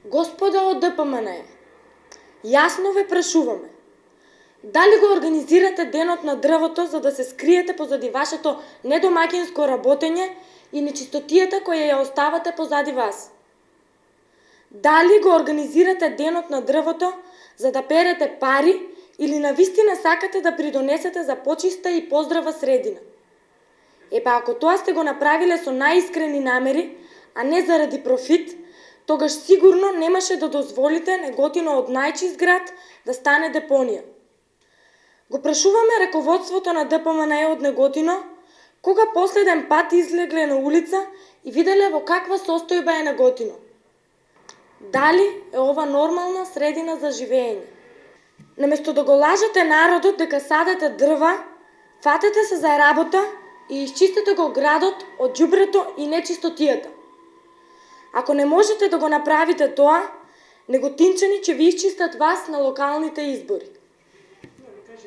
Господа од ДПМН, јасно ве прашуваме, дали го организирате денот на дрвото за да се скриете позади вашето недомаќинско работење и нечистотијата која ја оставате позади вас? Дали го организирате денот на дрвото за да перете пари или навистина сакате да придонесете за почиста и поздрава средина? Ако тоа сте го направиле со наискрени намери, а не заради профит, тогаш сигурно немаше да дозволите Неготино од најчист град да стане депонија. Го прашуваме раководството на ДПМН од Неготино, кога последен пат излегле на улица и виделе во каква состојба е Неготино. Дали е ова нормална средина за живење? Наместо да го лажете народот дека садете дрва, фатете се за работа и исчистете го градот од ѓубрето и нечистотијата. Ако не можете да го направите тоа, неготинчани ќе ви исчистат вас на локалните избори.